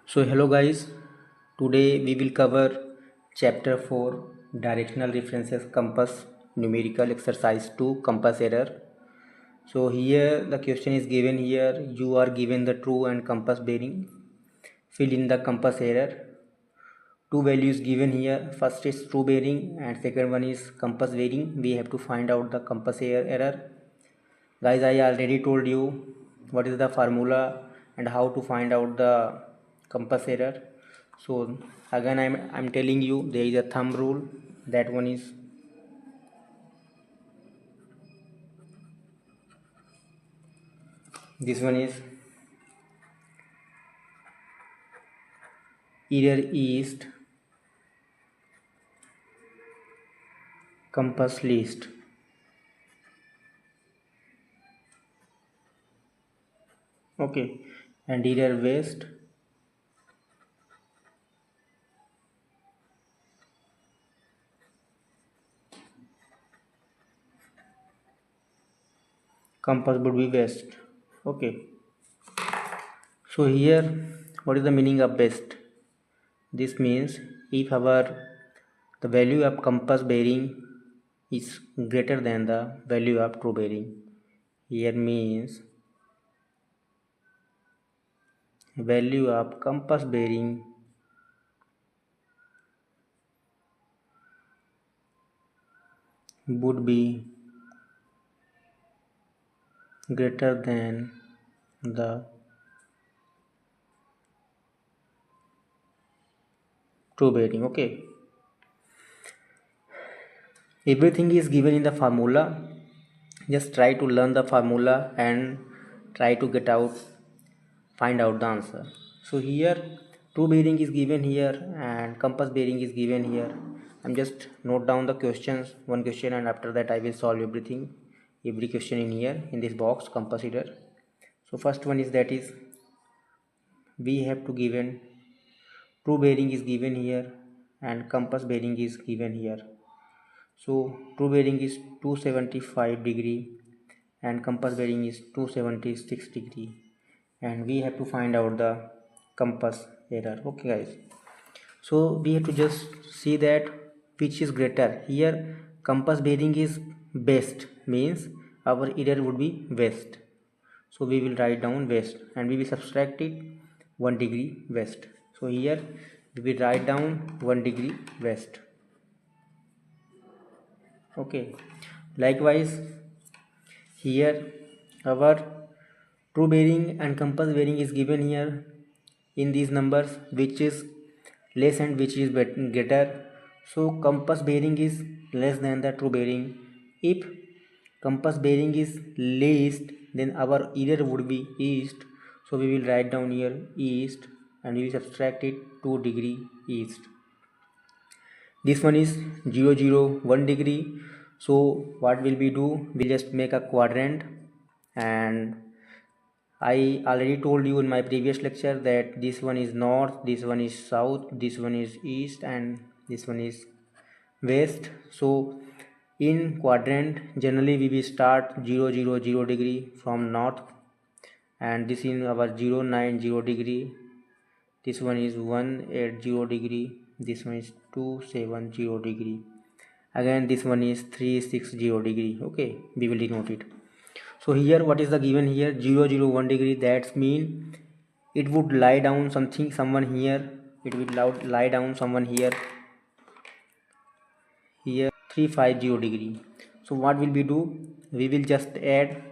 So hello guys, today we will cover chapter 4 directional references compass numerical exercise 2 compass error. So here the question is given here, you are given the true and compass bearing, fill in the compass error. Two values given here, first is true bearing and second one is compass bearing. We have to find out the compass error. Guys, I already told you what is the formula and how to find out the compass error. So again I'm telling you, there is a thumb rule. That one is, this one is error east compass list. Okay, and error west compass would be west. Okay, so here what is the meaning of west? This means if our the value of compass bearing is greater than the value of true bearing. Here means value of compass bearing would be greater than the true bearing. Okay, everything is given in the formula. Just try to learn the formula and try to find out the answer. So here true bearing is given here and compass bearing is given here. I'm just note down the questions, one question, and after that I will solve every question in here in this box compass error. So first one is, that is, we have to given true bearing is given here and compass bearing is given here. So true bearing is 275 degree and compass bearing is 276 degree, and we have to find out the compass error. Okay guys, so we have to just see that which is greater. Here compass bearing is best, means our error would be west. So we will write down west and we will subtract it 1 degree west. So here we will write down 1 degree west. Okay, likewise here our true bearing and compass bearing is given here in these numbers, which is less and which is greater. So compass bearing is less than the true bearing. If compass bearing is least, then our error would be east. So we will write down here east and we will subtract it 2 degree east. This one is 0 0 1 degree. So what will we do? We'll just make a quadrant, and I already told you in my previous lecture that this one is north, this one is south, this one is east, and this one is west. So in quadrant generally we will start 0 0 0 degree from north, and this is our 0 9 0 degree. This one is 180 degree, this one is 270 degree, again this one is 360 degree. Okay, we will denote it. So here what is the given here? 0 0 1 degree. That's mean it would lie down someone here, it will lie down someone here 350 degree. So what will we do? We will just add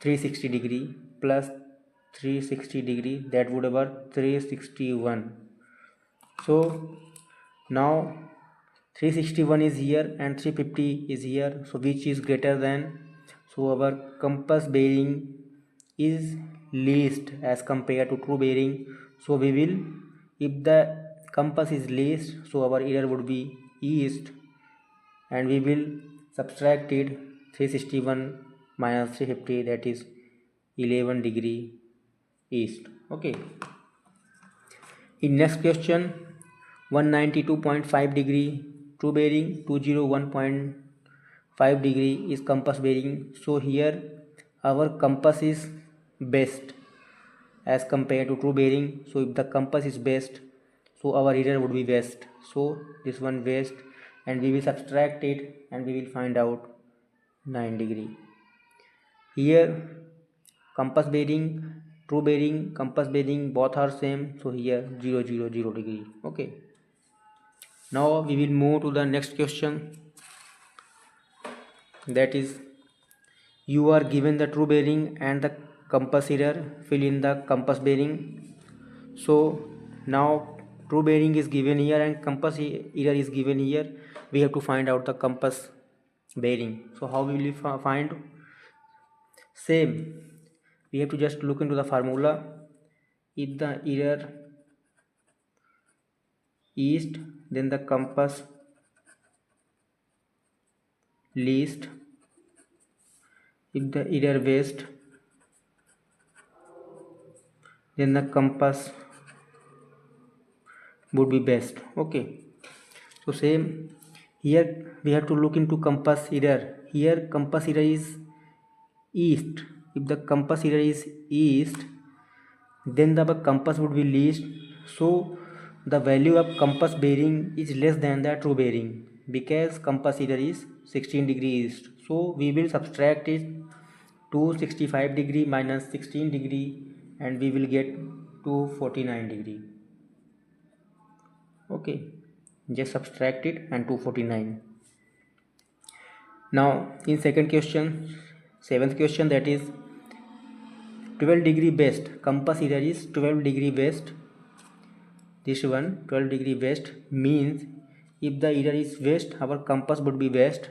360 degree plus 360 degree, that would be 361. So now 361 is here and 350 is here, so which is greater than? So our compass bearing is least as compared to true bearing. So we will, if the compass is least, so our error would be east, and we will subtract it 361 minus 350, that is 11 degree east. Okay, in next question, 192.5 degree true bearing, 201.5 degree is compass bearing. So here our compass is best as compared to true bearing. So if the compass is best, so our error would be west. So this one west, and we will subtract it and we will find out 9 degree. Here compass bearing, true bearing, compass bearing both are same, so here 0 0 0 degree. Okay, now we will move to the next question, that is, you are given the true bearing and the compass error, fill in the compass bearing. So now true bearing is given here and compass error is given here. We have to find out the compass bearing. So how will we find? Same, we have to just look into the formula. If the error east, then the compass least. If the error west, then the compass would be best. Okay, so same here, we have to look into compass error. Here compass error is east. If the compass error is east, then the compass would be least. So the value of compass bearing is less than the true bearing, because compass error is 16 degree east. So we will subtract it to 65 degree minus 16 degree, and we will get 249 degree. Okay, just subtract it and 249. Now in second question, seventh question, that is 12 degree west, compass error is 12 degree west. This one 12 degree west means if the error is west, our compass would be west.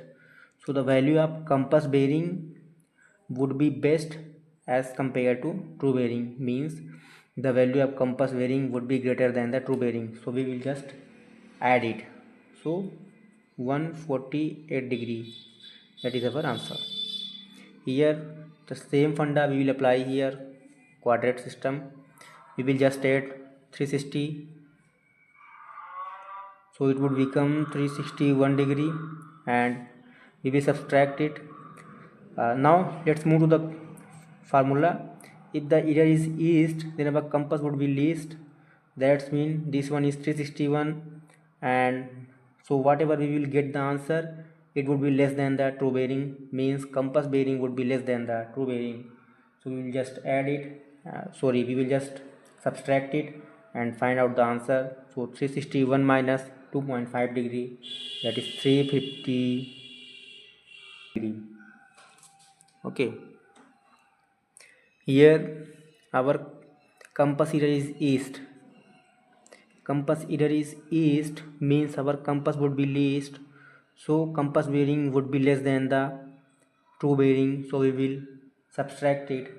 So the value of compass bearing would be best as compared to true bearing, means the value of compass bearing would be greater than the true bearing. So we will just add it. So 148 degree, that is our answer. Here the same funda we will apply here, quadrant system. We will just add 360, so it would become 361 degree, and we will subtract it. Now let's move to the formula. If the error is east, then our compass would be least. That means this one is 361, and so whatever we will get the answer, it would be less than the true bearing, means compass bearing would be less than the true bearing. So we will just add it, we will just subtract it and find out the answer. So 361 minus 2.5 degree, that is 350 degree. Okay, here our compass error is east. Compass error is east means our compass would be least, so compass bearing would be less than the true bearing. So we will subtract it,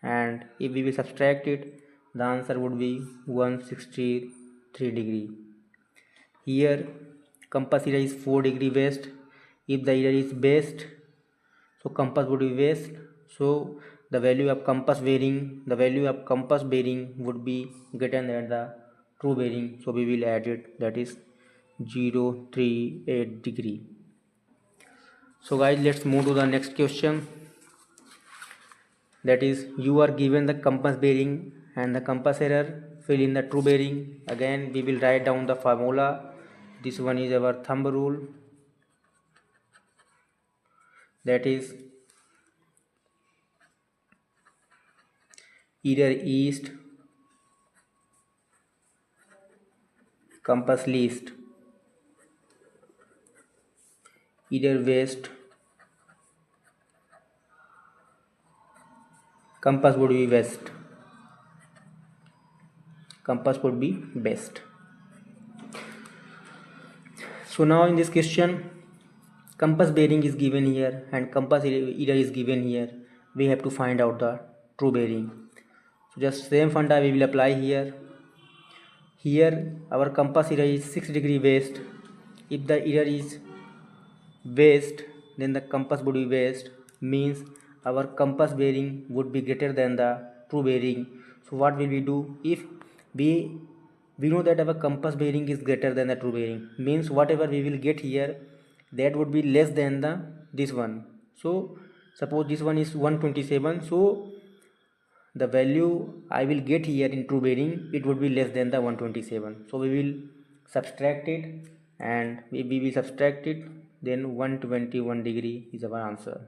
and if we will subtract it, the answer would be 163 degree. Here compass error is 4 degree west. If the error is west, so compass would be west. So the value of compass bearing would be greater than the true bearing. So we will add it, that is 038 degree. So guys, let's move to the next question, that is, you are given the compass bearing and the compass error, fill in the true bearing. Again we will write down the formula. This one is our thumb rule, that is error east, compass least. Error west, compass would be west. Compass would be best. So now in this question, compass bearing is given here and compass error is given here. We have to find out the true bearing. So just same funda we will apply here. Here our compass error is 6 degree west. If the error is west, then the compass would be west, means our compass bearing would be greater than the true bearing. So what will we do? If we know that our compass bearing is greater than the true bearing, means whatever we will get here, that would be less than this one. So suppose this one is 127, so the value I will get here in true bearing, it would be less than the 127. So we will subtract it, and if we will subtract it, then 121 degree is our answer.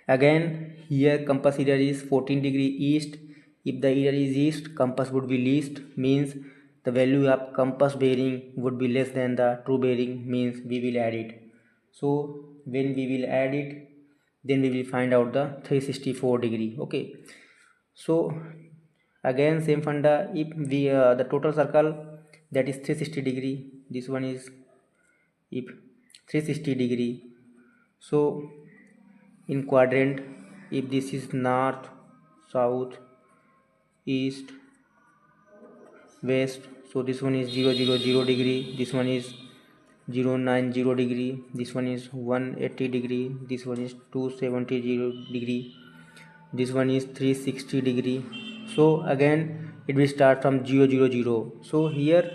Again, here compass error is 14 degree east. If the error is east, compass would be least, means the value of compass bearing would be less than the true bearing, means we will add it. So when we will add it, then we will find out the 364 degree. Okay, so again same funda, if we the total circle that is 360 degree, this one is if 360 degree. So in quadrant, if this is north, south, east, west, so this one is 000 degree, this one is 090 degree, this one is 180 degree, this one is 270 degree, this one is 360 degree. So again it will start from 000. So here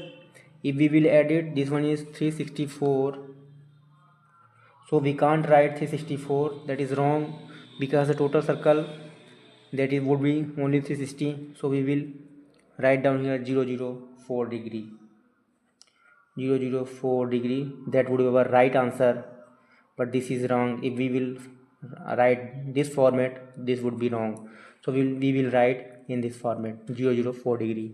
if we will add it, this one is 364. So we can't write 364, that is wrong, because the total circle that it would be only 360. So we will write down here 004 degree. 004 degree, that would be our right answer, but this is wrong. If we will write this format, this would be wrong. So we will write in this format 004 degree.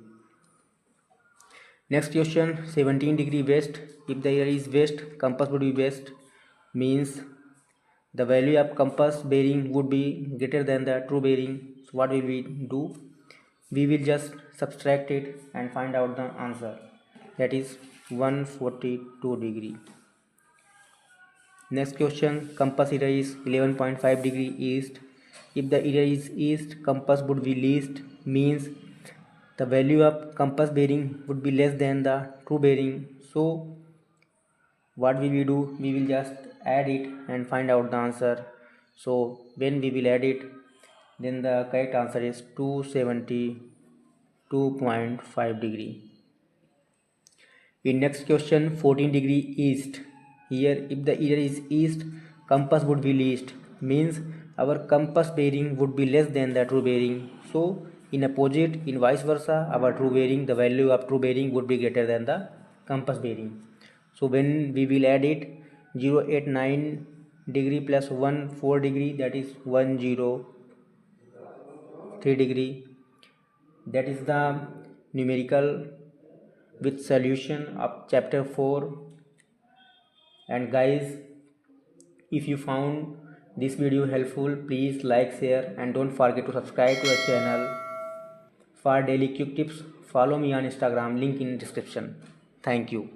Next question, 17 degree west. If the area is west, compass would be west, means the value of compass bearing would be greater than the true bearing. So what will we do? We will just subtract it and find out the answer, that is 142 degree. Next question, compass area is 11.5 degree east. If the area is east, compass would be least, means the value of compass bearing would be less than the true bearing. So what will we do? We will just add it and find out the answer. So when we will add it, then the correct answer is 272.5 degree. In next question, 14 degree east. Here if the area is east, compass would be least, means our compass bearing would be less than the true bearing. So in opposite, in vice versa, our true bearing, the value of true bearing would be greater than the compass bearing. So when we will add it, 089 degree plus 14 degree, that is 103 degree. That is the numerical with solution of chapter 4. And guys, if you found this video helpful, please like, share, and don't forget to subscribe to the channel. For daily quick tips, follow me on Instagram, link in description. Thank you.